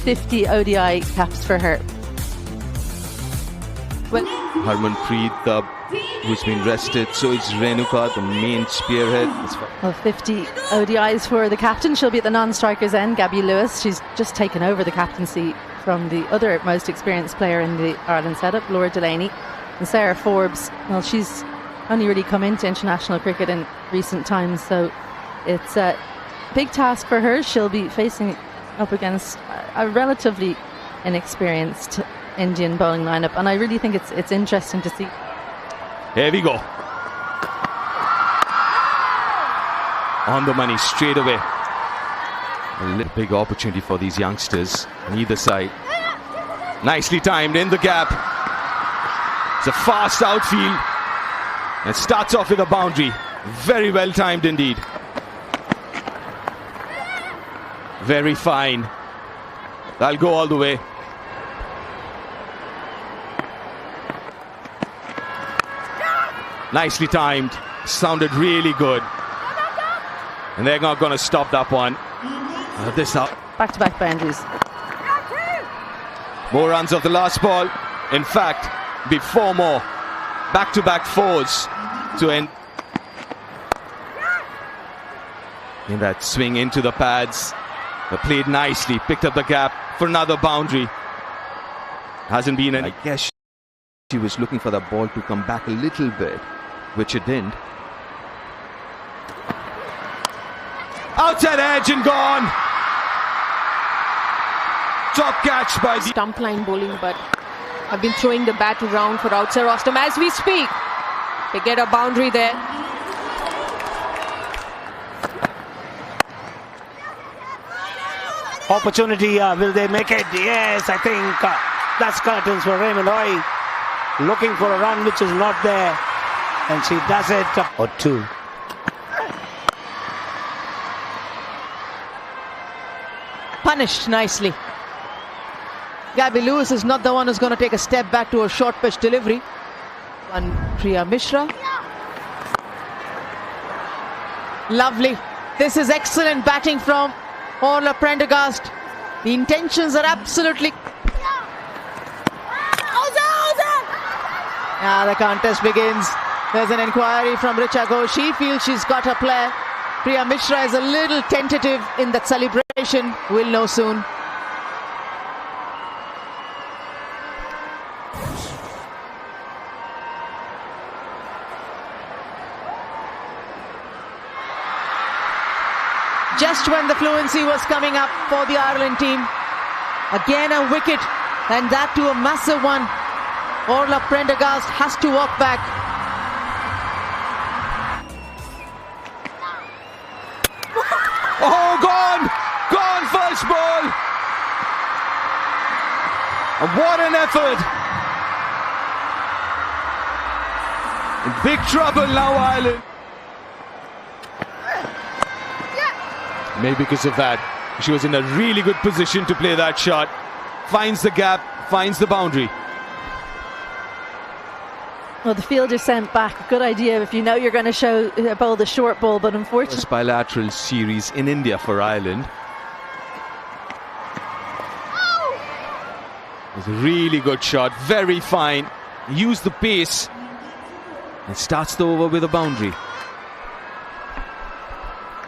50 ODI caps for her. Well, Harmanpreet, who's been rested, so it's Renuka, the main spearhead. Well, 50 ODIs for the captain. She'll be at the non-strikers end, Gabby Lewis. She's just taken over the captaincy from the other most experienced player in the Ireland setup, Laura Delaney. And Sarah Forbes, well, she's only really come into international cricket in recent times, so it's a big task for her. She'll be facing up against a relatively inexperienced Indian bowling lineup, and I really think it's interesting to see. Here we go. On the money straight away. A little big opportunity for these youngsters on either side. Nicely timed in the gap. It's a fast outfield. It starts off with a boundary. Very well timed indeed. Very fine. That'll go all the way. Nicely timed. Sounded really good. And they're not going to stop that one. This up. Back-to-back boundaries. More runs off the last ball. In fact, be 4 more. Back-to-back 4s to end. In that swing into the pads. They played nicely. Picked up the gap for another boundary. Hasn't been I guess she was looking for the ball to come back a little bit, which it didn't. Outside edge and gone. Top catch by the stump line bowling, but I've been throwing the bat around for outside Rostam as we speak. They get a boundary there. Opportunity, will they make it? Yes, I think that's curtains for Raymond Hoy. Looking for a run which is not there, and she does it. Or 2. Punished nicely. Gabby Lewis is not the one who's going to take a step back to a short pitch delivery. One Priya Mishra. Lovely. This is excellent batting from Orla Prendergast. The intentions are absolutely... Now the contest begins. There's an inquiry from Richa Ghosh. She feels she's got a player. Priya Mishra is a little tentative in that celebration. We'll know soon. Just when the fluency was coming up for the Ireland team. Again a wicket, and that to a massive one. Orla Prendergast has to walk back. Oh, gone! Gone first ball! And what an effort! In big trouble now, Ireland. Maybe because of that, she was in a really good position to play that shot. Finds the gap, finds the boundary. Well, the fielder sent back. Good idea if you know you're going to bowl the short ball, but unfortunately... This bilateral series in India for Ireland. It was a really good shot, very fine. Used the pace and starts the over with a boundary.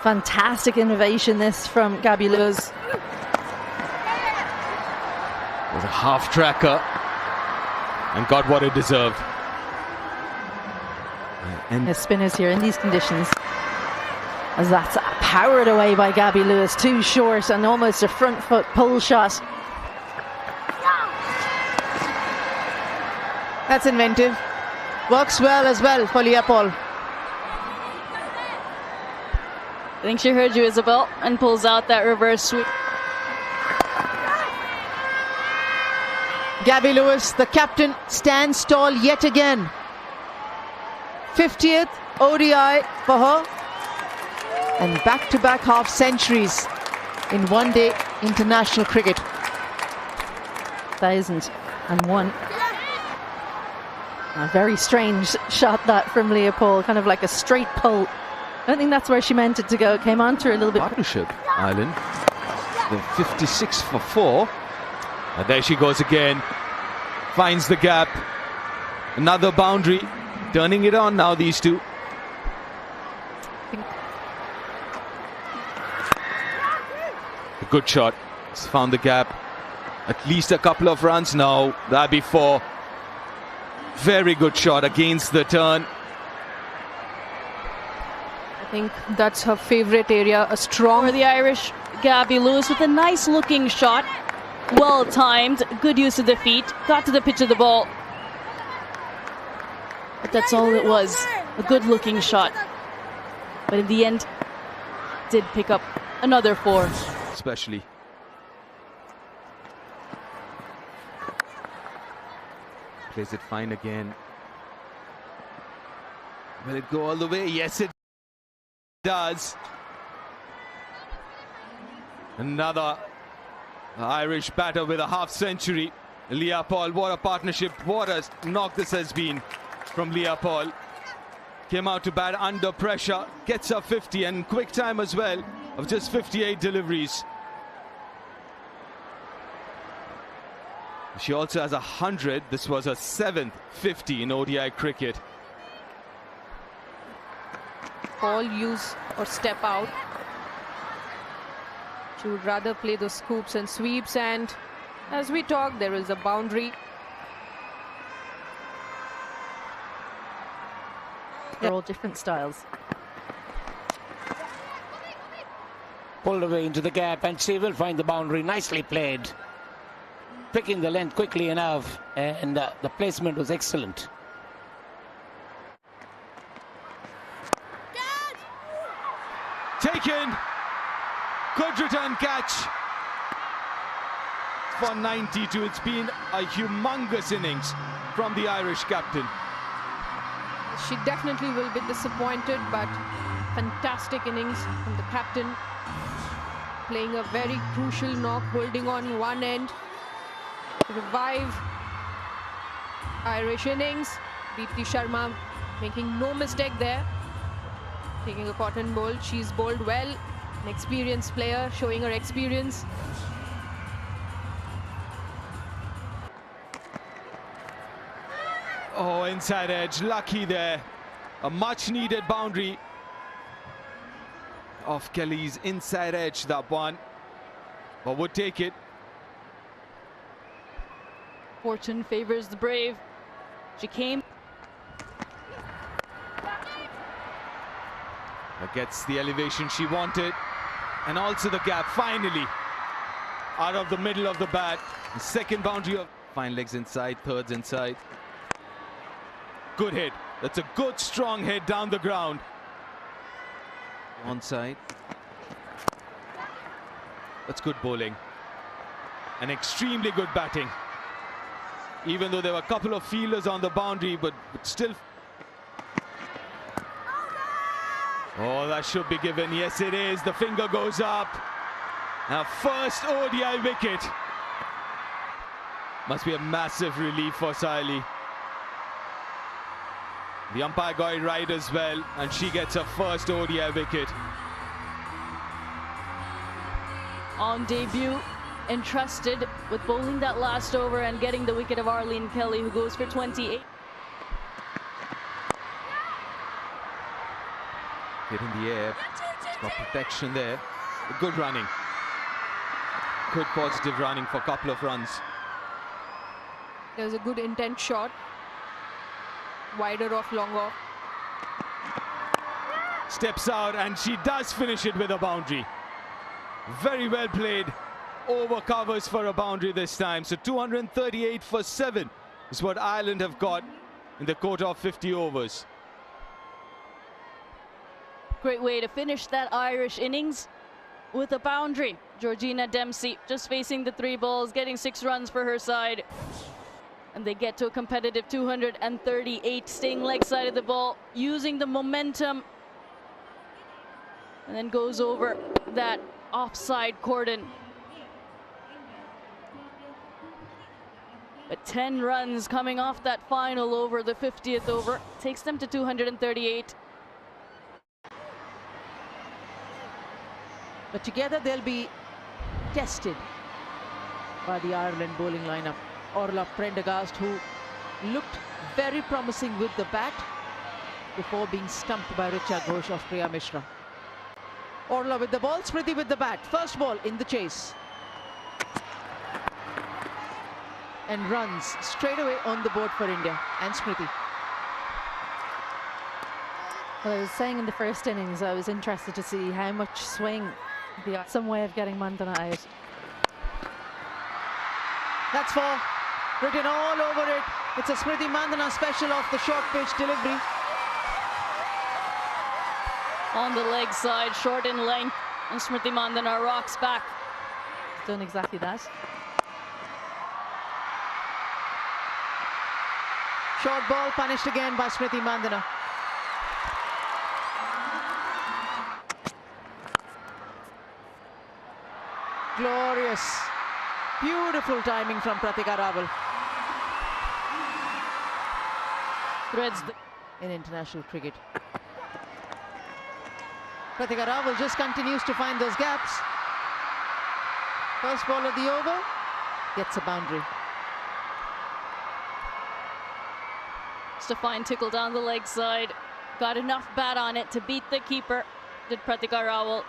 Fantastic innovation this from Gabby Lewis. It was a half tracker and got what it deserved. And the spinners here in these conditions, as that's powered away by Gabby Lewis, too short and almost a front foot pull shot. That's inventive. Works well as well for Leah Paul. I think she heard you, Isabel, and pulls out that reverse sweep. Gabby Lewis, the captain, stands tall yet again. 50th ODI for her, and back-to-back half centuries in one-day international cricket. 1001. A very strange shot that from Leah Paul, kind of like a straight pull. I don't think that's where she meant it to go. It came onto her a little bit. Partnership, Ireland. the 56 for 4. And there she goes again. Finds the gap. Another boundary. Turning it on now, these two. A good shot. He's found the gap. At least a couple of runs now. That'd be 4. Very good shot against the turn. I think that's her favorite area, a strong... For the Irish, Gabby Lewis with a nice looking shot. Well timed, good use of the feet, got to the pitch of the ball. But that's all it was, a good looking shot. But in the end, did pick up another 4. Especially. Plays it fine again. Will it go all the way? Yes, it does. Another Irish batter with a half century. Leah Paul, what a partnership. What a knock this has been from Leah Paul. Came out to bat under pressure. Gets up 50 and quick time as well of just 58 deliveries. She also has 100. This was her 7th 50 in ODI cricket. Paul use or step out. She would rather play those scoops and sweeps, and as we talk, there is a boundary. They're all different styles. Pulled away into the gap, and she will find the boundary. Nicely played. Picking the length quickly enough, and the placement was excellent. Taken. Good return catch for 92. It's been a humongous innings from the Irish captain. She definitely will be disappointed, but fantastic innings from the captain. Playing a very crucial knock, holding on one end. Revive Irish innings. Deepti Sharma making no mistake there. Taking a cotton bowl. She's bowled well. An experienced player showing her experience. Oh, inside edge. Lucky there. A much needed boundary off Kelly's inside edge, that one. But would take it. Fortune favors the brave. She came. That gets the elevation she wanted. And also the gap, finally. Out of the middle of the bat. The second boundary of fine legs inside, thirds inside. Good hit. That's a good strong hit down the ground. Onside. That's good bowling. And extremely good batting. Even though there were a couple of fielders on the boundary, but still. Oh, that should be given. Yes, it is. The finger goes up. Now, first ODI wicket. Must be a massive relief for Saili. The umpire got it right as well, and she gets her first ODI wicket. On debut, entrusted with bowling that last over and getting the wicket of Arlene Kelly, who goes for 28. Hit in the air. It's got protection there. Good running. Good positive running for a couple of runs. There's a good intent shot. Wider off, long off. Steps out, and she does finish it with a boundary. Very well played. Over covers for a boundary this time. So 238 for 7 is what Ireland have got in the quota of 50 overs. Great way to finish that Irish innings with a boundary. Georgina Dempsey just facing the 3 balls, getting 6 runs for her side. And they get to a competitive 238, staying leg side of the ball, using the momentum. And then goes over that offside cordon. But 10 runs coming off that final over, the 50th over, takes them to 238. But together they'll be tested by the Ireland bowling lineup. Orla Prendergast, who looked very promising with the bat before being stumped by Richa Ghosh of Priya Mishra. Orla with the ball, Smriti with the bat. First ball in the chase. And runs straight away on the board for India and Smriti. Well, I was saying in the first innings, I was interested to see how much swing, some way of getting Mandana out. That's four. Written all over it. It's a Smriti Mandana special off the short pitch delivery. On the leg side, short in length, and Smriti Mandana rocks back. Done exactly that. Short ball punished again by Smriti Mandana. Glorious. Beautiful timing from Pratika Rawal. Threads in international cricket. Pratika Rawal just continues to find those gaps. First ball of the over, gets a boundary. Just a fine tickle down the leg side. Got enough bat on it to beat the keeper, did Pratika Rawal.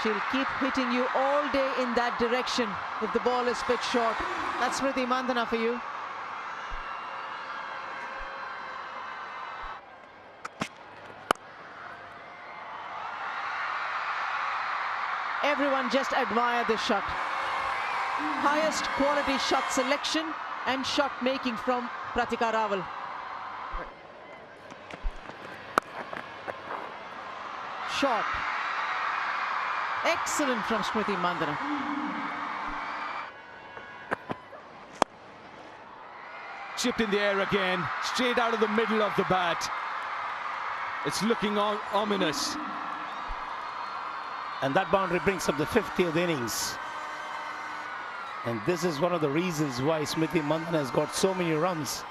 She'll keep hitting you all day in that direction if the ball is pitched short. That's Smriti Mandana for you. Everyone just admire this shot. Highest quality shot selection and shot making from Pratika Rawal. Shot. Excellent from Smriti Mandana. Chipped in the air again, straight out of the middle of the bat. It's looking ominous. And that boundary brings up the 50th innings. And this is one of the reasons why Smriti Mandana has got so many runs.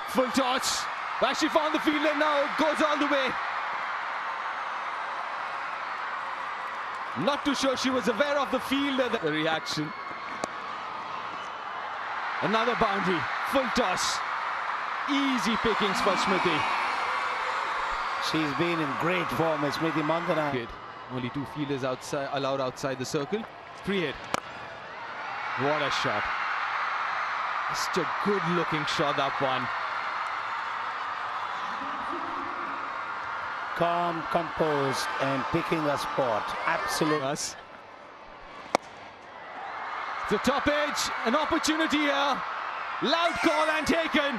Full toss. Well, she found the fielder now. Goes all the way. Not too sure she was aware of the fielder. The reaction. Another boundary. Full toss. Easy pickings for Smriti. She's been in great form as Smriti Mandana. Good. Only two fielders allowed outside the circle. Free hit. What a shot. Just a good looking shot, that one. Calm, composed and picking a spot. Absolutely. Yes. The top edge, an opportunity here. Loud call and taken.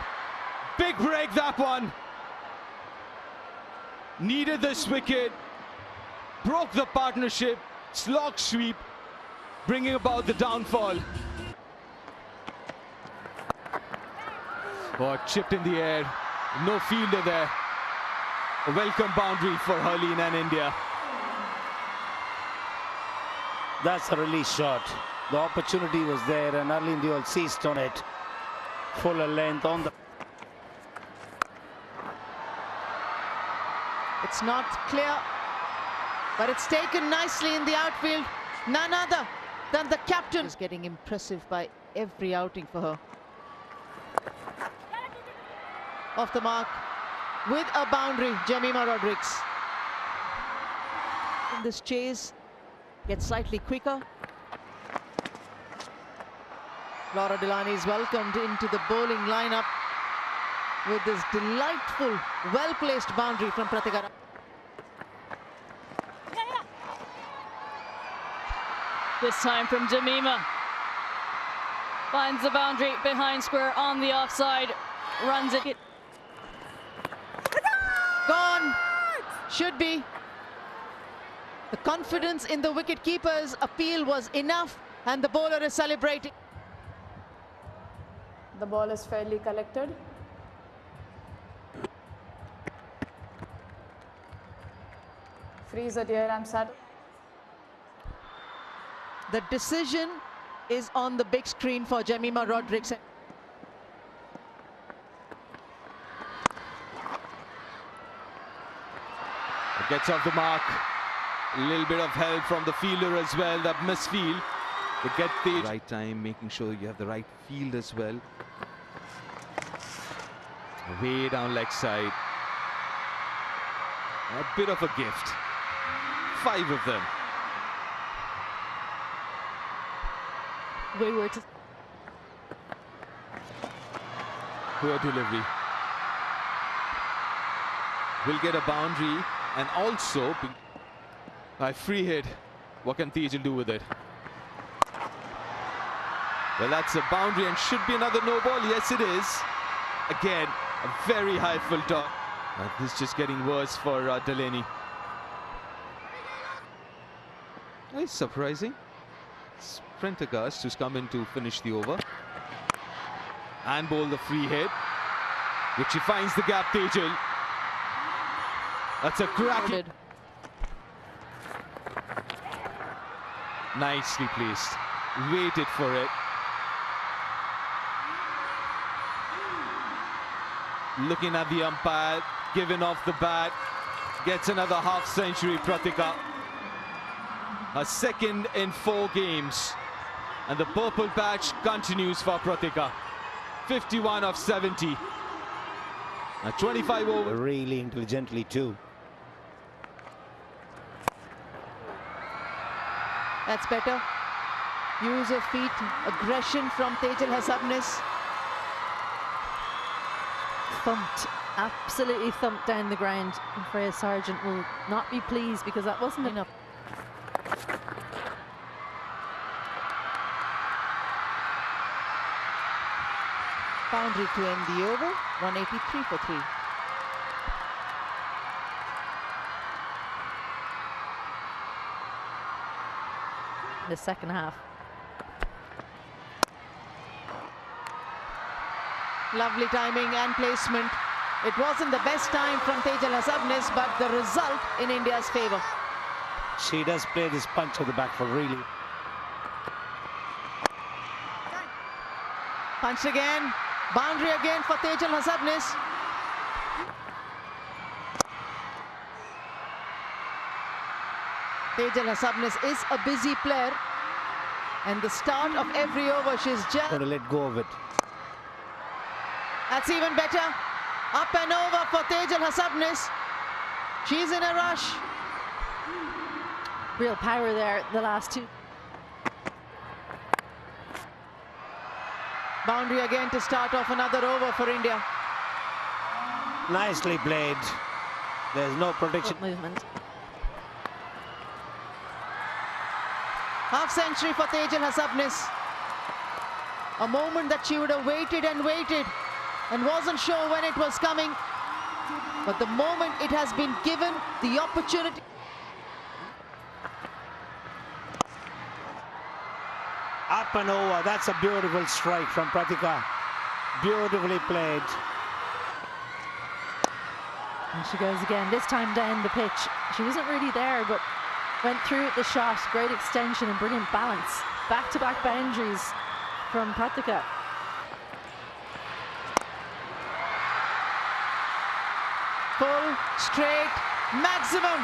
Big break, that one. Needed this wicket. Broke the partnership. Slog sweep, bringing about the downfall. Oh, chipped in the air. No fielder there. A welcome boundary for Harleen and India. That's a release shot. The opportunity was there and Harleen Deol seized on it. Fuller length on the... It's not clear, but it's taken nicely in the outfield. None other than the captain is getting impressive by every outing for her. Off the mark with a boundary, Jemimah Rodrigues. In this chase, gets slightly quicker. Laura Delany is welcomed into the bowling lineup with this delightful, well-placed boundary from Pratika. This time from Jemimah. Finds the boundary behind square on the offside. Runs it. Gone. Should be. The confidence in the wicket-keeper's appeal was enough and the bowler is celebrating. The ball is fairly collected. Freeze at here, I'm sad. The decision is on the big screen for Jemimah Rodrigues. Gets off the mark. A little bit of help from the fielder as well. That misfield. They get the right time, making sure you have the right field as well. Way down leg side. A bit of a gift. 5 of them. Wayward. Poor delivery. Will get a boundary and also a free hit. What can Tejal do with it? Well, that's a boundary and should be another no ball. Yes, it is. Again, a very high full toss. This is just getting worse for Delaney. It's surprising. It's Prendergast who's come in to finish the over. And bowl the free hit, which he finds the gap, Tejal. That's a cracking. Nicely placed. Waited for it. Looking at the umpire, giving off the bat. Gets another half century, Pratika. A second in 4 games. And the purple patch continues for Pratika. 51 of 70. 25 over. Really intelligently too. That's better. Use of feet, aggression from Tejal Hassabnis. Thumped, absolutely thumped down the ground. And Freya Sargent will not be pleased because that wasn't enough. Boundary to end the over. 183 for 3. The second half. Lovely timing and placement. It wasn't the best time from Tejal Hassabnis, but the result in India's favour. She does play this punch of the back for really. Punched again. Boundary again for Tejal Hassabnis. Tejal Hassabnis is a busy player, and the start of every over she's just Going to let go of it. That's even better. Up and over for Tejal Hassabnis. She's in a rush. Real power there, the last 2. Boundary again to start off another over for India. Nicely played. There's no protection. Foot movement. Half century for Tejal Hassabnis. A moment that she would have waited and waited and wasn't sure when it was coming. But the moment it has been given, the opportunity. Up and over. That's a beautiful strike from Pratika. Beautifully played. And she goes again, this time down the pitch. She wasn't really there, but went through the shot. Great extension and brilliant balance. Back-to-back boundaries from Pratika. Full, straight, maximum.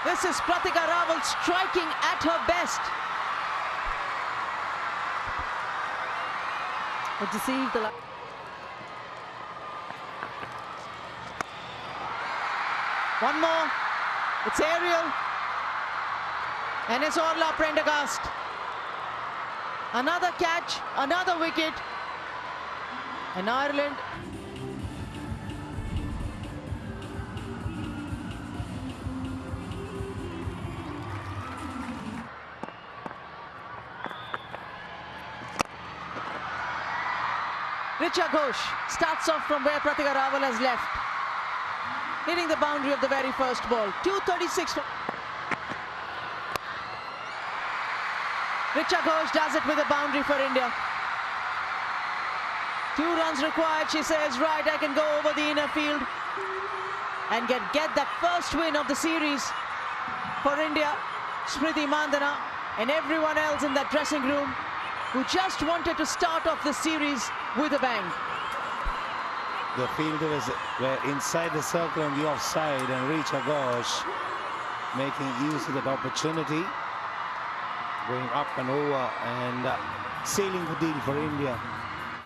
This is Pratika Rawal striking at her best. But deceived the One more. It's aerial. And it's Orla Prendergast. Another catch, another wicket. And Ireland. Richa Ghosh starts off from where Pratika Rawal has left. Hitting the boundary of the very first ball. 236. Richa Ghosh does it with a boundary for India. 2 runs required. She says, right, I can go over the inner field and get that first win of the series for India. Smriti Mandhana and everyone else in that dressing room who just wanted to start off the series with a bang. The fielders were inside the circle on the offside, and Richa Ghosh making use of that opportunity, going up and over and sealing the deal for India.